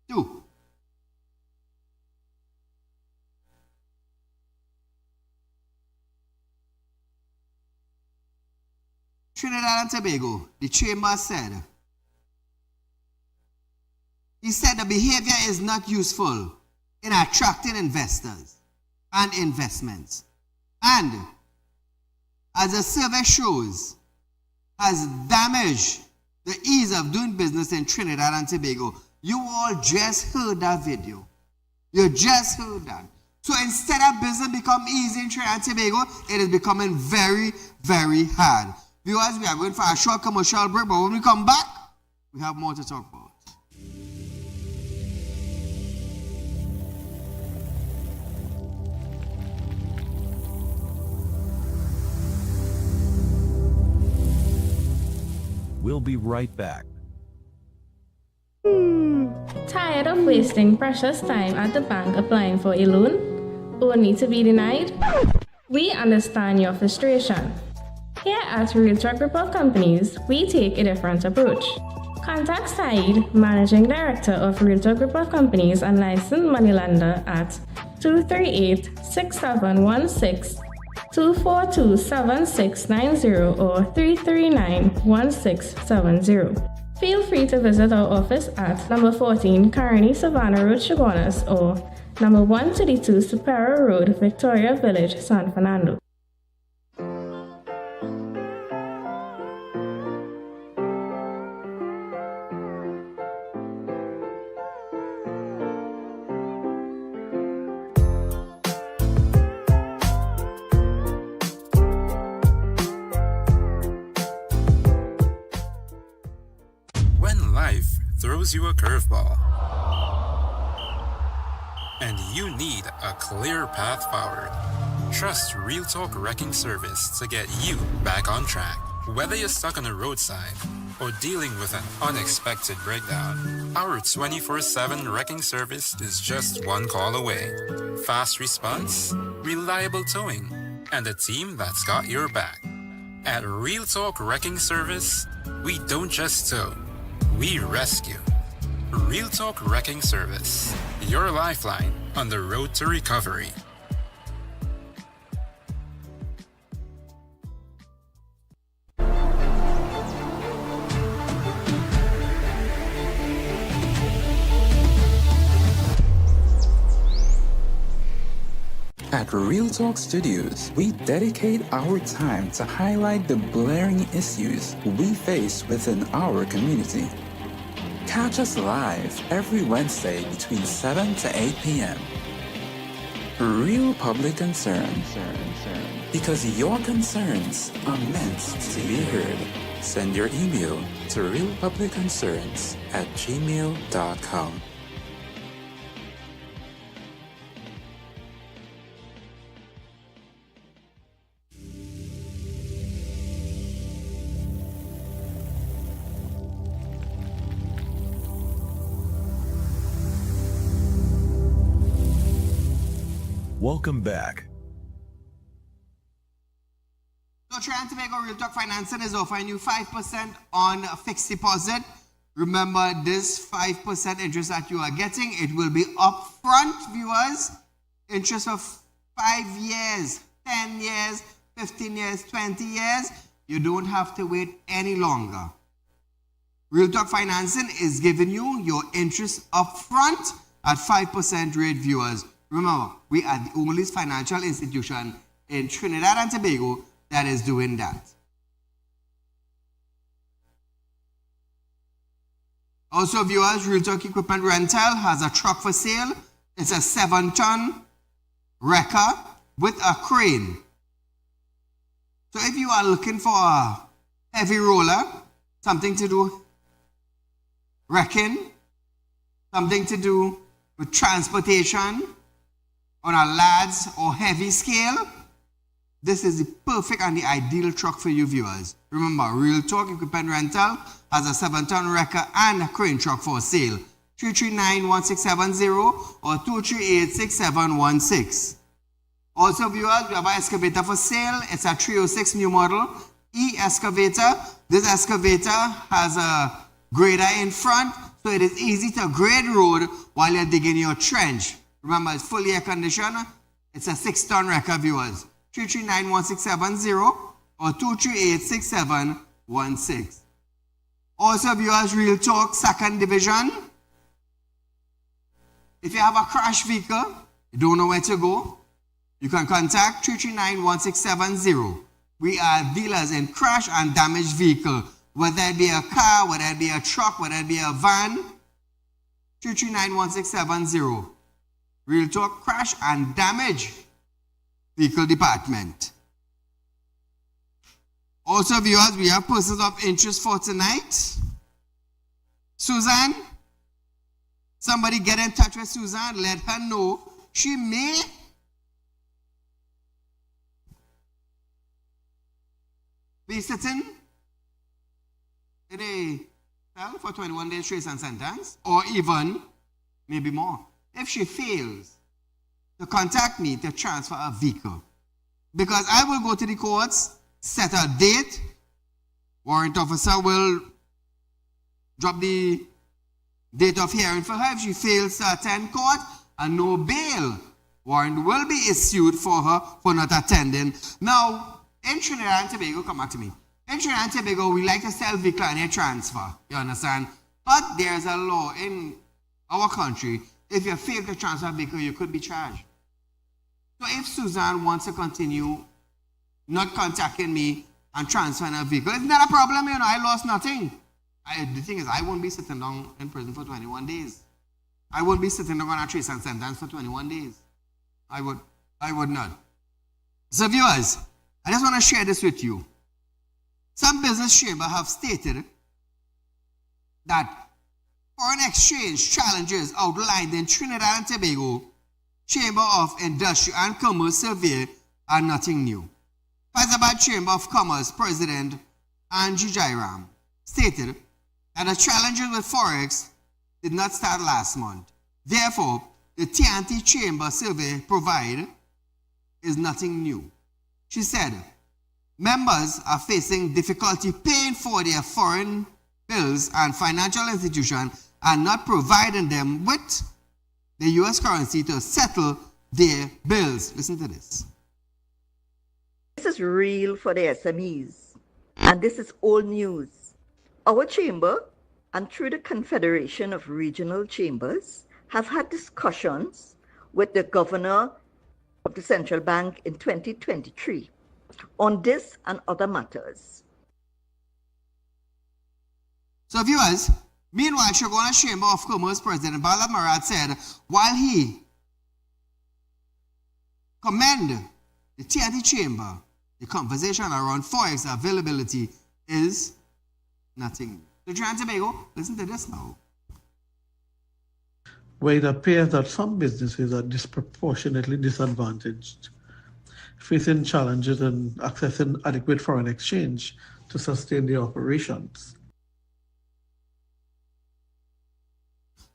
Two. Trinidad and Tobago, the chamber said, he said the behavior is not useful in attracting investors and investments. And as the survey shows, has damaged the ease of doing business in Trinidad and Tobago. You all just heard that video. You just heard that. So instead of business become easy in Trinidad and Tobago, it is becoming very, very hard. Viewers, we are going for a short commercial break, but when we come back, we have more to talk about. We'll be right back. Tired of wasting precious time at the bank applying for a loan, only to be denied? We understand your frustration. Here at Realtalk Report Companies, we take a different approach. Contact Saieed, Managing Director of Realtalk Report Companies and licensed moneylender at 238-6716, 242-7690 or 339-1670. Feel free to visit our office at number 14 Carney Savannah Road, Chaguanas, or number 132 Superior Road, Victoria Village, San Fernando. Throws you a curveball, and you need a clear path forward. Trust Realtalk Wrecking Service to get you back on track. Whether you're stuck on the roadside or dealing with an unexpected breakdown, our 24/7 wrecking service is just one call away. Fast response, reliable towing, and a team that's got your back. At Realtalk Wrecking Service, we don't just tow, we rescue. Realtalk Wrecking Service, your lifeline on the road to recovery. At Real Talk Studios, we dedicate our time to highlight the blaring issues we face within our community. Catch us live every Wednesday between 7 to 8 p.m. Real Public Concern. Because your concerns are meant to be heard. Send your email to realpublicconcerns@gmail.com. Welcome back. So Trinidad and Tobago Real Talk Financing is offering you 5% on fixed deposit. Remember, this 5% interest that you are getting, it will be upfront, viewers. Interest of 5 years, 10 years, 15 years, 20 years. You don't have to wait any longer. Real Talk Financing is giving you your interest upfront at 5% rate, viewers. Remember, we are the only financial institution in Trinidad and Tobago that is doing that. Also, viewers, Real Talk Equipment Rental has a truck for sale. It's a 7-ton wrecker with a crane. So if you are looking for a heavy roller, something to do wrecking, something to do with transportation on a large or heavy scale, this is the perfect and the ideal truck for you, viewers. Remember, Real Talk Equipment Rental has a 7-ton wrecker and a crane truck for sale. 339-1670 or 238-6716. Also, viewers, we have an excavator for sale. It's a 306 new model e-excavator. This excavator has a grader in front, so it is easy to grade road while you're digging your trench. Remember, it's fully air conditioned. It's a 6-ton wrecker, viewers. 339-1670 or 238-6716. Also, viewers, Real Talk Second Division. If you have a crash vehicle, you don't know where to go, you can contact 339-1670. We are dealers in crash and damaged vehicle, whether it be a car, whether it be a truck, whether it be a van. 339-1670. Real Talk Crash and Damage Vehicle Department. Also, viewers, we have persons of interest for tonight. Susan, somebody get in touch with Susan, let her know she may be sitting in a cell for 21 days trace and sentence, or even maybe more. If she fails to contact me to transfer a vehicle, because I will go to the courts, set a date, warrant officer will drop the date of hearing for her. If she fails to attend court, a no bail warrant will be issued for her for not attending. Now, in Trinidad and Tobago, come back to me. In Trinidad and Tobago, we like to sell vehicle and a transfer. You understand? But there's a law in our country. If you fail to transfer a vehicle, you could be charged. So if Suzanne wants to continue not contacting me and transferring a vehicle, it's not a problem, you know, I lost nothing. The thing is, I won't be sitting down in prison for 21 days. I won't be sitting down on a trace and sentence for 21 days. I would not. So viewers, I just want to share this with you. Some business chambers have stated that foreign exchange challenges outlined in Trinidad and Tobago Chamber of Industry and Commerce survey are nothing new. Hyderabad Chamber of Commerce President Angie Jairam stated that the challenges with Forex did not start last month. Therefore, the TNT Chamber survey provided is nothing new. She said, members are facing difficulty paying for their foreign bills and financial institutions are not providing them with the U.S. currency to settle their bills. Listen to this. This is real for the SMEs, and this is old news. Our chamber, and through the Confederation of Regional Chambers, have had discussions with the governor of the central bank in 2023 on this and other matters. So viewers, meanwhile, Shagona Chamber of Commerce President Bala Marad said while he commended the TNT Chamber, the conversation around Forex availability is nothing. So Trinidad and Tobago, listen to this now. Where it appears that some businesses are disproportionately disadvantaged, facing challenges in accessing adequate foreign exchange to sustain their operations.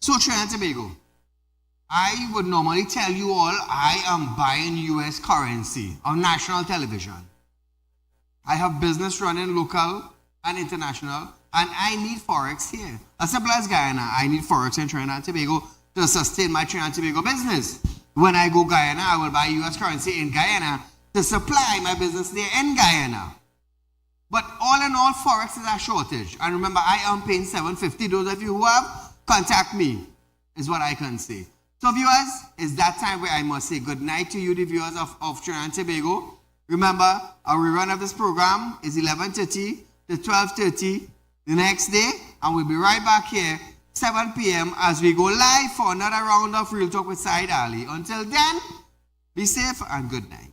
So Trinidad and Tobago, I would normally tell you all I am buying US currency on national television. I have business running local and international, and I need Forex here. As simple as Guyana, I need Forex in Trinidad and Tobago to sustain my Trinidad and Tobago business. When I go Guyana, I will buy US currency in Guyana to supply my business there in Guyana. But all in all, Forex is a shortage. And remember, I am paying $750. Those of you who have, contact me, is what I can say. So viewers, it's that time where I must say good night to you, the viewers of Trinidad and Tobago. Remember, our rerun of this program is 11:30 to 12:30 the next day, and we'll be right back here 7 p.m. as we go live for another round of Real Talk with Saieed Ali. Until then, be safe and good night.